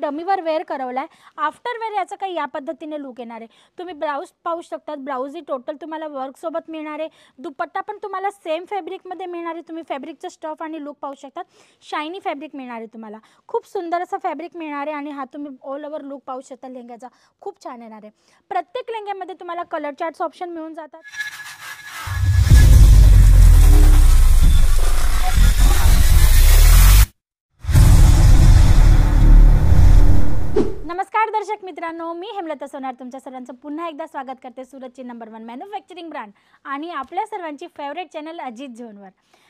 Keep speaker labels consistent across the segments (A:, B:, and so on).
A: डमीवर wear करवला आहे. After wear याचा काही या पद्धतीने लुक येणार आहे. तुम्ही ब्लाऊज पाहू शकतात. ब्लाऊज ही टोटल तुम्हाला वर्कसोबत मिळणार आहे. दुपट्टा पण तुम्हाला सेम फॅब्रिकमध्ये मिळणार आहे. तुम्ही फॅब्रिकचं स्टफ आणि लुक पाहू शकतात. शायनी फॅब्रिक मिळणार आहे तुम्हाला. खूप सुंदर असं फॅब्रिक मिळणार आहे आणि हा तुम्ही ऑल ओव्हर लुक पाहू शकता लेहंग्याचा. खूप छान येणार आहे. प्रत्येक लेहंग्यामध्ये तुम्हाला कलर चार्ट्स ऑप्शन मिळून जातात. नमस्कार दर्शक मित्रांनो, मी हेमलता सोनार तुमच्या सर्वांचं पुन्हा एकदा स्वागत करते सूरतची नंबर 1 मॅन्युफॅक्चरिंग ब्रँड आणि आपल्या सर्वांची फेवरेट चॅनल अजित झोनवर.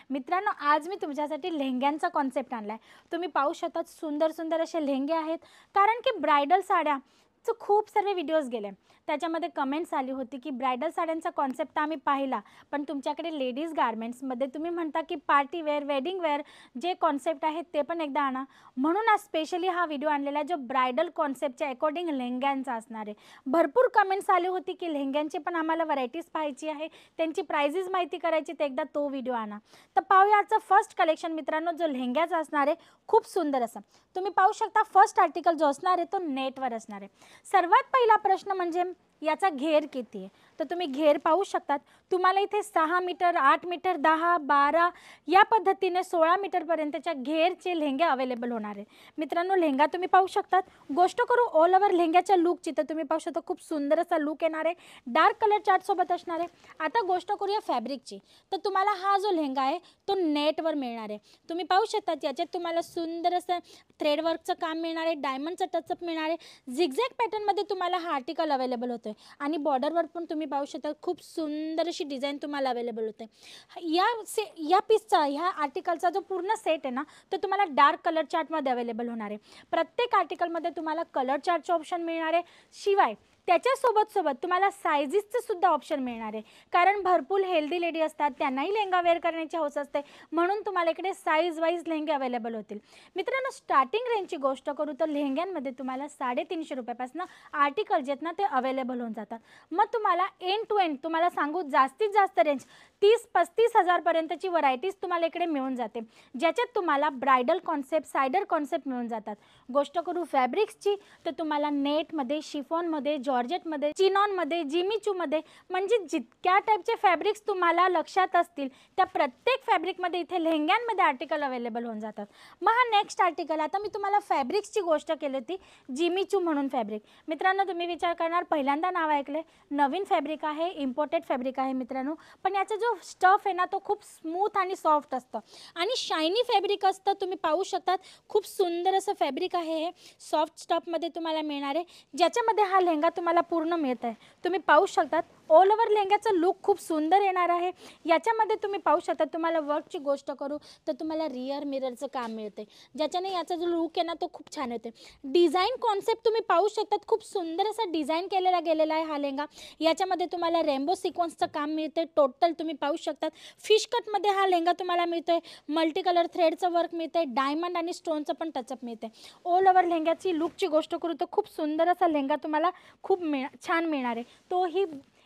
A: मित्रांनो, आज मी तुमच्यासाठी लेहंग्यांचा कॉन्सेप्ट आणलाय. तुम्ही पाहू शकता सुंदर सुंदर असे लेहंगे आहेत. कारण की ब्रायडल साड्याचे खूप सारे व्हिडिओज गेले. त्याच्यामध्ये कमेंट्स आली होती की ब्रायडल साड्यांचा कॉन्सेप्ट आम्ही पाहिला, पण तुमच्याकडे लेडीज गारमेंट्समध्ये तुम्ही म्हणता की पार्टी वेअर, वेडिंग वेअर जे कॉन्सेप्ट आहेत ते पण एकदा आणा. म्हणून आज स्पेशली हा व्हिडिओ आणलेला आहे जो ब्रायडल कॉन्सेप्टच्या अकॉर्डिंग लेहंग्यांचा असणार आहे. भरपूर कमेंट्स आली होती की लेहंग्यांची पण आम्हाला व्हरायटीज पाहायची आहे, त्यांची प्राइजेस माहिती करायची, तर एकदा तो व्हिडिओ आणा. तर पाहूया आजचं फर्स्ट कलेक्शन मित्रांनो, जो लेहंग्याचा असणार आहे. खूप सुंदर असं तुम्ही पाहू शकता. फर्स्ट आर्टिकल जो असणार आहे तो नेटवर असणार आहे. सर्वात पहिला प्रश्न म्हणजे याचा घेर किती आहे. तर तुम्ही घेर पाहू शकतात. तुम्हाला इथे 6 मीटर, 8 मीटर, 10, 12 या पद्धतीने 16 मीटरपर्यंतच्या घेरचे लेहंगे अवेलेबल होणार आहे. मित्रांनो, लेहंगा तुम्ही पाहू शकतात. गोष्ट करू ऑल ओव्हर लेहंग्याच्या लुकची, तर तुम्ही पाहू शकता खूप सुंदर असा लुक येणार आहे. डार्क कलर चार्टसोबत असणार आहे. आता गोष्ट करूया फॅब्रिकची, तर तुम्हाला हा जो लेहंगा आहे तो नेटवर मिळणार आहे. तुम्ही पाहू शकतात याच्यात तुम्हाला सुंदर असं थ्रेडवर्कचं काम मिळणार आहे, डायमंडचं टचअप मिळणार आहे. झिगझॅग पॅटर्नमध्ये तुम्हाला हा आर्टिकल अवेलेबल होतो आहे आणि बॉर्डरवर पण तुम्ही पाहू शकता खूप सुंदर अशी डिझाईन तुम्हाला अवेलेबल होते. या पीसचा, ह्या आर्टिकलचा जो पूर्ण सेट आहे ना, तो तुम्हाला डार्क कलर चार्टमध्ये अवेलेबल होणार आहे. प्रत्येक आर्टिकलमध्ये तुम्हाला कलर चार्टचे ऑप्शन मिळणार आहे. शिवाय त्याच्यासोबत तुम्हाला सायझेसचं सुद्धा ऑप्शन मिळणार आहे. कारण भरपूर हेल्दी लेडी असतात, त्यांनाही लेहंगा वेअर करण्याची हौस असते, म्हणून तुम्हाला इकडे साईज वाईज लेहंगे अवेलेबल होतील. मित्रांनो, स्टार्टिंग रेंजची गोष्ट करू तर लेहंग्यांमध्ये तुम्हाला 350 रुपयापासून आर्टिकल जे आहेत ना ते अवेलेबल होऊन जातात. मग तुम्हाला एंड टू एंड तुम्हाला सांगू, जास्तीत जास्त रेंज 30-35 हजारपर्यंतची व्हरायटीज तुम्हाला इकडे मिळून जाते, ज्याच्यात तुम्हाला ब्रायडल कॉन्सेप्ट, सायडर कॉन्सेप्ट मिळून जातात. गोष्ट करू फॅब्रिक्सची, तर तुम्हाला नेटमध्ये, शिफॉनमध्ये, जॉर्जेटमध्ये, चिनॉनमध्ये, जिमीचूमध्ये, म्हणजे जितक्या टाईपचे फॅब्रिक्स तुम्हाला लक्षात असतील त्या प्रत्येक फॅब्रिकमध्ये इथे लेहंग्यांमध्ये आर्टिकल अवेलेबल होऊन जातात. मग हा नेक्स्ट आर्टिकल, आता मी तुम्हाला फॅब्रिक्सची गोष्ट केली होती, जिमीचू म्हणून फॅब्रिक. मित्रांनो, तुम्ही विचार करणार पहिल्यांदा नाव ऐकले, नवीन फॅब्रिक आहे, इम्पोर्टेड फॅब्रिक आहे मित्रांनो, पण याचा जो स्टफ आहे ना तो खूप स्मूथ आणि सॉफ्ट असतं आणि शायनी फॅब्रिक असतं. तुम्ही पाहू शकतात खूप सुंदर असं फॅब्रिक आहे. हे सॉफ्ट स्टफमध्ये तुम्हाला मिळणार आहे, ज्याच्यामध्ये हा लेहंगा तुम्हाला पूर्ण मिळत आहे. तुम्ही पाहू शकतात ऑल ओव्हर लेहंग्याचा लुक खूप सुंदर येणार आहे. याच्यामध्ये तुम्ही पाहू शकता, तुम्हाला वर्कची गोष्ट करू तर तुम्हाला रिअर मिररचं काम मिळते, ज्याच्याने याचा जो लुक आहे ना तो खूप छान येते. डिझाईन कॉन्सेप्ट तुम्ही पाहू शकतात, खूप सुंदर असा डिझाईन केलेला गेलेला आहे हा लेहंगा. याच्यामध्ये तुम्हाला रेनबो सिक्वेन्सचं काम मिळते. टोटल तुम्ही पाहू शकतात फिश कटमध्ये हा लेहंगा तुम्हाला मिळतोय. मल्टी कलर थ्रेडचं वर्क मिळते, डायमंड आणि स्टोनचं पण टचअप मिळते. ऑल ओव्हर लेहंग्याची लुकची गोष्ट करू तर खूप सुंदर असा लेहंगा तुम्हाला खूप छान मिळणार आहे, तोही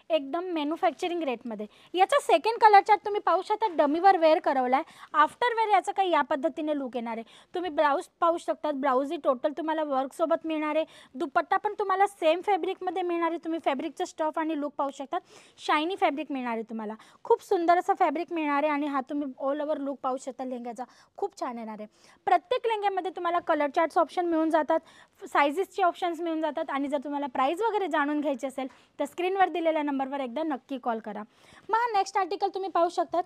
A: एकदम मॅन्युफॅक्चरिंग रेटमध्ये. याचा सेकंड कलर चार्ट तुम्ही पाहू शकता, डमीवर वेअर करवला आहे. आफ्टर वेअर याचा काही या पद्धतीने लुक येणार आहे. तुम्ही ब्लाऊज पाहू शकतात. ब्लाऊज ही टोटल तुम्हाला वर्कसोबत मिळणार आहे. दुपट्टा पण तुम्हाला सेम फॅब्रिकमध्ये मिळणार आहे. तुम्ही फॅब्रिकचं स्टफ आणि लुक पाहू शकतात. शायनी फॅब्रिक मिळणार आहे तुम्हाला. खूप सुंदर असं फॅब्रिक मिळणार आहे आणि हा तुम्ही ऑल ओव्हर लुक पाहू शकता लेहंग्याचा. खूप छान येणार आहे. प्रत्येक लेहंग्यामध्ये तुम्हाला कलर चार्ट्स ऑप्शन मिळून जातात, सायझेसचे ऑप्शन्स मिळून जातात आणि जर तुम्हाला प्राईस वगैरे जाणून घ्यायची असेल तर स्क्रीनवर दिलेल्या नंबरवर एकदा नक्की कॉल करा. मग हा नेक्स्ट आर्टिकल तुम्ही पाहू शकतात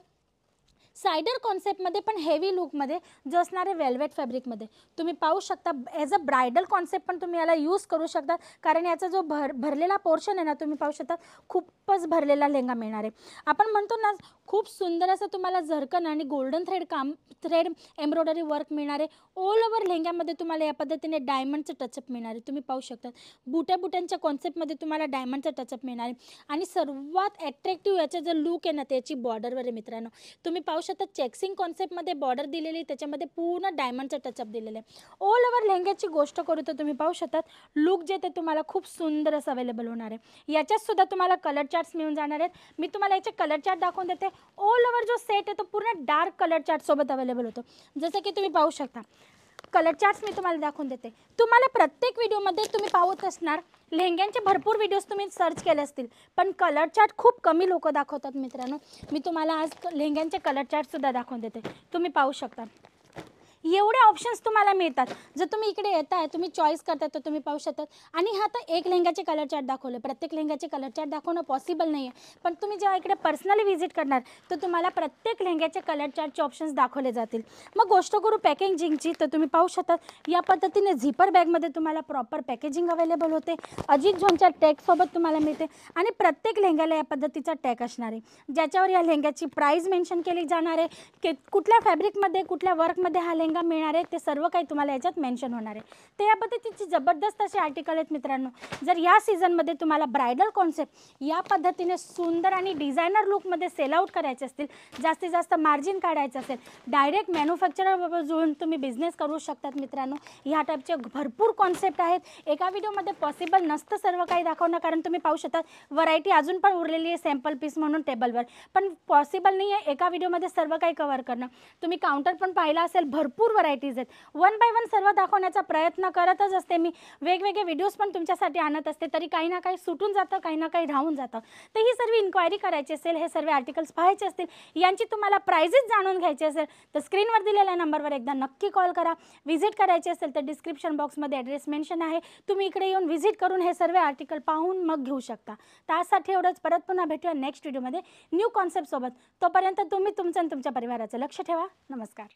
A: सायडर कॉन्सेप्टमध्ये पण हेवी लुकमध्ये जो असणार आहे वेल्वेट फॅब्रिकमध्ये. तुम्ही पाहू शकता ॲज अ ब्रायडल कॉन्सेप्ट पण तुम्ही याला यूज करू शकता, कारण याचा जो भरलेला पोर्शन आहे ना तुम्ही पाहू शकता खूपच भरलेला लेहंगा मिळणार आहे. आपण म्हणतो ना खूप सुंदर असं तुम्हाला झरकन आणि गोल्डन थ्रेड एम्ब्रॉयडरी वर्क मिळणार आहे. ऑल ओव्हर लेहंग्यामध्ये तुम्हाला या पद्धतीने डायमंडचं टचअप मिळणार आहे. तुम्ही पाहू शकता बुट्यांच्या कॉन्सेप्टमध्ये तुम्हाला डायमंडचं टचअप मिळणार आहे आणि सर्वात ॲट्रॅक्टिव्ह याचं जे लुक आहे ना त्याची बॉर्डरवर आहे मित्रांनो. तुम्ही पाहू शकता चेक्सिंग कॉन्सेप्टमध्ये बॉर्डर दिलेली, त्याच्यामध्ये पूर्ण डायमंडचं टचअप दिलेलं आहे. ऑल ओव्हर लेहंग्याची गोष्ट करू तर तुम्ही पाहू शकतात लुक जे ते तुम्हाला खूप सुंदर असं अवेलेबल होणार आहे. याच्यात सुद्धा तुम्हाला कलर चार्ट्स मिळून जाणार आहेत. मी तुम्हाला याचे कलर चार्ट दाखवून देते. ऑल ओव्हर जो सेट आहे तो पूर्ण डार्क कलर चार्टसोबत अवेलेबल होतो. जसं की तुम्ही पाहू शकता कलर चार्ट्स मी तुम्हाला दाखवून देते. तुम्हाला प्रत्येक व्हिडिओमध्ये तुम्ही पाहत असणार लेहंग्यांचे भरपूर व्हिडिओज तुम्ही सर्च केले असतील, पण कलर चार्ट खूप कमी लोक दाखवतात मित्रांनो. मी तुम्हाला आज लेहंग्यांचे कलर चार्टसुद्धा दाखवून देते. तुम्ही पाहू शकता एवढे ऑप्शन्स तुम्हाला मिळतात. जर तुम्ही इकडे येताय, तुम्ही चॉईस करताय, तर तुम्ही पाहू शकतात. आणि हा आता एक लेहंग्याचे कलर चार्ट दाखवले. प्रत्येक लेहंग्याचे कलर चार्ट दाखवणं पॉसिबल नाही आहे, पण तुम्ही जेव्हा इकडे पर्सनली व्हिजिट करणार तर तुम्हाला प्रत्येक लेहंग्याचे कलर चार्टचे ऑप्शन्स दाखवले जातील. मग गोष्ट करू पॅकेजिंगची, तर तुम्ही पाहू शकतात या पद्धतीने झिपर बॅगमध्ये तुम्हाला प्रॉपर पॅकेजिंग अवेलेबल होते. अजित झोनच्या टॅगसोबत तुम्हाला मिळते आणि प्रत्येक लेहंग्याला या पद्धतीचा टॅग असणार आहे, ज्याच्यावर या लेहंग्याची प्राईस मेन्शन केली जाणार आहे, की कुठल्या फॅब्रिकमध्ये कुठल्या वर्कमध्ये हा लेहंगा मिळणार आहे, ते सर्व काही तुम्हाला याच्यात मेन्शन होणार आहे. तर या पद्धतीचे जबरदस्त असे आर्टिकल आहेत मित्रांनो. जर या सीझनमध्ये तुम्हाला ब्रायडल कॉन्सेप्ट या पद्धतीने सुंदर आणि डिझायनर लुकमध्ये सेल आउट करायचे असतील, जास्तीत जास्त मार्जिन काढायचं असेल, डायरेक्ट मॅन्युफॅक्चररबरोबर जुळून तुम्ही बिझनेस करू शकतात मित्रांनो. ह्या टाईपचे भरपूर कॉन्सेप्ट आहेत. एका व्हिडिओमध्ये पॉसिबल नसतं सर्व काही दाखवणं, कारण तुम्ही पाहू शकता व्हरायटी अजून पण उरलेली आहे सॅम्पल पीस म्हणून टेबलवर, पण पॉसिबल नाही आहे एका व्हिडिओमध्ये सर्व काही कव्हर करणं. तुम्ही काउंटर पण पाहिला असेल, भरपूर व्हरायटीज आहेत. वन बाय वन सर्व दाखवण्याचा प्रयत्न करतच असते मी. वेगवेगळे व्हिडिओज पण तुमच्यासाठी आणत असते, तरी काही ना काही सुटून जातं, काही ना काही राहून जातं. तर ही सर्व इन्क्वायरी करायची असेल, हे सर्व आर्टिकल्स पाहायचे असतील, यांची तुम्हाला प्राइजेस जाणून घ्यायची असेल, तर स्क्रीनवर दिलेल्या नंबरवर एकदा नक्की कॉल करा. व्हिजिट करायची असेल तर डिस्क्रिप्शन बॉक्समध्ये ॲड्रेस मेन्शन आहे. तुम्ही इकडे येऊन व्हिजिट करून हे सर्व आर्टिकल पाहून मग घेऊ शकता. त्यासाठी एवढंच. परत पुन्हा भेटूया नेक्स्ट व्हिडिओमध्ये न्यू कॉन्सेप्टसोबत. तोपर्यंत तुम्ही तुमचं आणि तुमच्या परिवाराचं लक्ष ठेवा. नमस्कार.